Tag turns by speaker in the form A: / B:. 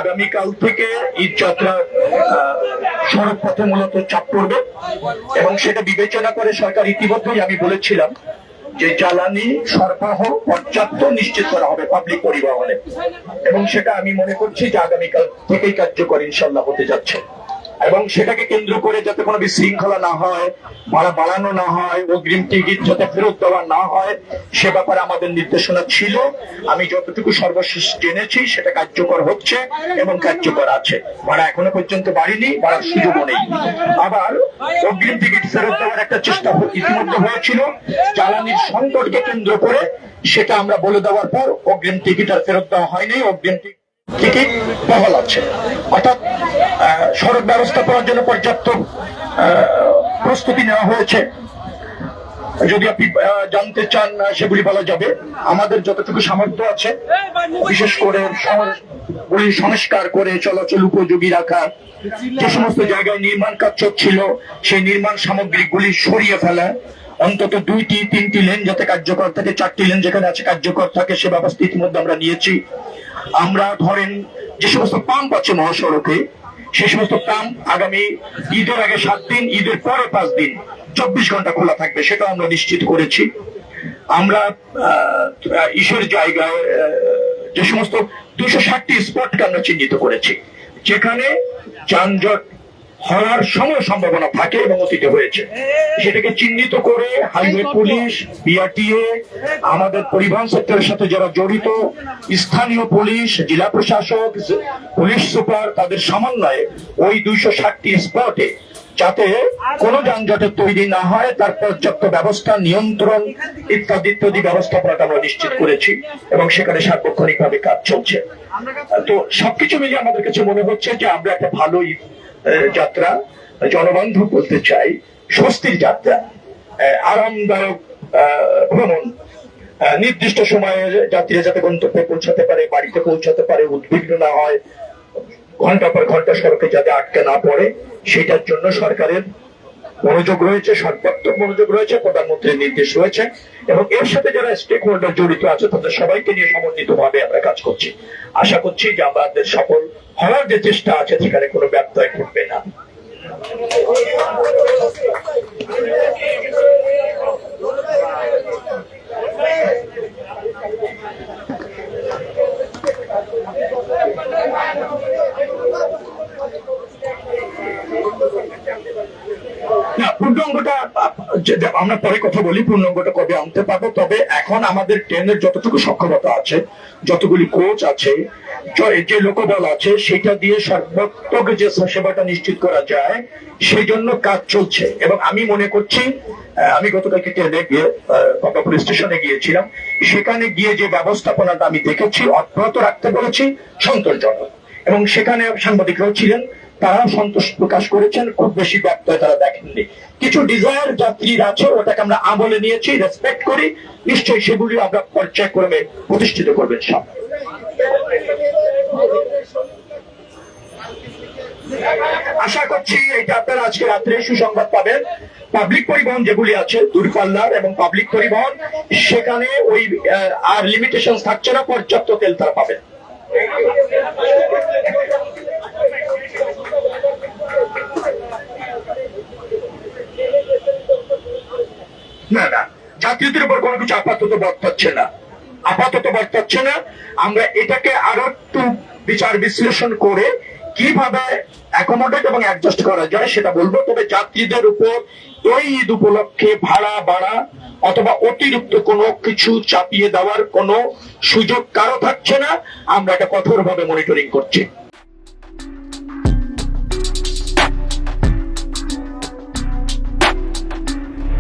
A: আগামীকাল থেকে ঈদ যাত্রা সড়ক পথে মূলত চাপ পড়বে এবং সেটা বিবেচনা করে সরকার ইতিমধ্যেই আমি বলেছিলাম যে জ্বালানি সরবরাহ পর্যাপ্ত নিশ্চিত করা হবে পাবলিক পরিবহনে এবং সেটা আমি মনে করছি যে আগামীকাল থেকেই কার্যকর ইনশাল্লাহ হতে যাচ্ছে এবং সেটাকে কেন্দ্র করে যাতে কোনো বিশৃঙ্খলা না হয়, ভাড়া বাড়ানো না হয়, অগ্রিম টিকিট যাতে ফেরত দেওয়া না হয় সে ব্যাপারে আমাদের নির্দেশনা ছিল। আমি যতটুকু সর্বশেষ জেনেছি সেটা কার্যকর হচ্ছে এবং কার্যকর আছে। ভাড়া এখনো পর্যন্ত বাড়িনি, বাড়ার সুযোগও নেই। আবার অগ্রিম টিকিট ফেরত দেওয়ার একটা চেষ্টা ইতিমধ্যে হয়েছিল, জ্বালানির সংকটকে কেন্দ্র করে সেটা আমরা বলে দেওয়ার পর অগ্রিম টিকিট আর ফেরত দেওয়া হয়নি। অগ্রিম টিকিট বহাল আছে, অর্থাৎ সড়ক ব্যবস্থাপনার জন্য পর্যাপ্ত প্রস্তুতি নেওয়া হয়েছে। যদি আপনি জানতে চান সেগুলি বলা যাবে। আমাদের যতটুকু সামর্থ্য আছে, বিশেষ করে সংস্কার করে চলাচল উপযোগী রাখা, যে সমস্ত জায়গায় নির্মাণ কাজ চলছিল সেই নির্মাণ সামগ্রীগুলি সরিয়ে ফেলা, অন্তত 2-3টি লেন যাতে কার্যকর থাকে, 4টি লেন যেখানে আছে কার্যকর থাকে সে ব্যবস্থা ইতিমধ্যে আমরা নিয়েছি। আমরা ধরেন যে সমস্ত পাম্প আছে মহাসড়কে সেই সমস্ত পাম্প আগামী ঈদের আগে 7 দিন, ঈদের পরে 5 দিন 24 ঘন্টা খোলা থাকবে, সেটা আমরা নিশ্চিত করেছি। আমরা ইসের জায়গায় যে সমস্ত 260টি স্পটকে আমরা চিহ্নিত করেছি যেখানে যানজট হওয়ার সম্ভাবনা থাকে এবং অতীতে হয়েছে, সেটাকে চিহ্নিত করে হাইওয়ে পুলিশ, বিআরটিএ, আমাদের পরিবহন সেক্টরের সাথে যারা জড়িত স্থানীয় পুলিশ, জেলা প্রশাসক, পুলিশ সুপার, তাদের সমন্বয়ে ওই 260টি স্পটে যাতে কোনো যানজটের তৈরি না হয় তার পর্যাপ্ত ব্যবস্থা, নিয়ন্ত্রণ ইত্যাদি ইত্যাদি ব্যবস্থাপনাটা আমরা নিশ্চিত করেছি এবং সেখানে সার্বক্ষণিকভাবে কাজ চলছে। তো সবকিছু মিলিয়ে আমাদের কাছে মনে হচ্ছে যে আমরা একটা ভালো যাত্রা, জনবান্ধব বলতে চাই, স্বস্তির যাত্রা, আরামদায়ক ভ্রমণ, নির্দিষ্ট সময়ে যাত্রীরা যাতে গন্তব্যে পৌঁছাতে পারে, বাড়িতে পৌঁছাতে পারে, উদ্বিগ্ন না হয়, ঘন্টা পর ঘন্টা সড়কে যাতে আটকে না পড়ে সেটার জন্য সরকারের মনোযোগ রয়েছে, সর্বাত্মক মনোযোগ রয়েছে, প্রধানমন্ত্রীর নির্দেশ রয়েছে এবং এর সাথে যারা স্টেক হোল্ডার জড়িত আছে তাদের সবাইকে নিয়ে সমন্বিতভাবে আমরা কাজ করছি। আশা করছি যে আমাদের সফল হওয়ার যে চেষ্টা আছে সেখানে কোনো ব্যত্যয় ঘটবে না। পূর্ণাঙ্গটা আমরা পরে কথা বলি, পূর্ণাঙ্গটা কবে আনতে পারবো। তবে এখন আমাদের ট্রেনের যতটুকু সক্ষমতা আছে, যতগুলি কোচ আছে, যে লোকবল আছে, সেটা দিয়ে সর্বাত্মক যে সেবাটা নিশ্চিত করা যায় সেই জন্য কাজ চলছে এবং আমি মনে করছি, আমি গতকালকে ট্রেনে গিয়ে কমলাপুর স্টেশনে গিয়েছিলাম, সেখানে গিয়ে যে ব্যবস্থাপনাটা আমি দেখেছি অব্যাহত রাখতে বলেছি, সন্তোষজনক এবং সেখানে সাংবাদিকরাও ছিলেন, তারাও সন্তোষ প্রকাশ করেছেন, খুব বেশি ব্যত্যয় তারা দেখেননি। কিছু ডিজায়ার যাত্রীর আছে, ওটাকে আমরা আমলে নিয়েছি, রেসপেক্ট করি, নিশ্চয়ই সেগুলি আমরা পর্যায়ক্রমে প্রতিষ্ঠিত করবেন সব। আশা করছি এটা আপনারা আজকে রাত্রে সুসংবাদ পাবেন। পাবলিক পরিবহন যেগুলি আছে দূরপাল্লার এবং পাবলিক পরিবহন, সেখানে ওই আর লিমিটেশন থাকছে না, পর্যাপ্ত তেল তারা পাবেন। না না, যাত্রীদের উপর কোনো কিছু আপাতত বর্তাচ্ছে না। আমরা এটাকে আরো একটু বিচার বিশ্লেষণ করে কিভাবে অ্যাকোমোডেট এবং অ্যাডজাস্ট করা যায় সেটা বলবো। তবে যাত্রীদের উপর এই ঈদ উপলক্ষে ভাড়া বাড়া অথবা অতিরিক্ত কোনো কিছু চাপিয়ে দেওয়ার কোনো সুযোগ কারো থাকছে না। আমরা এটা কঠোরভাবে মনিটরিং করছি।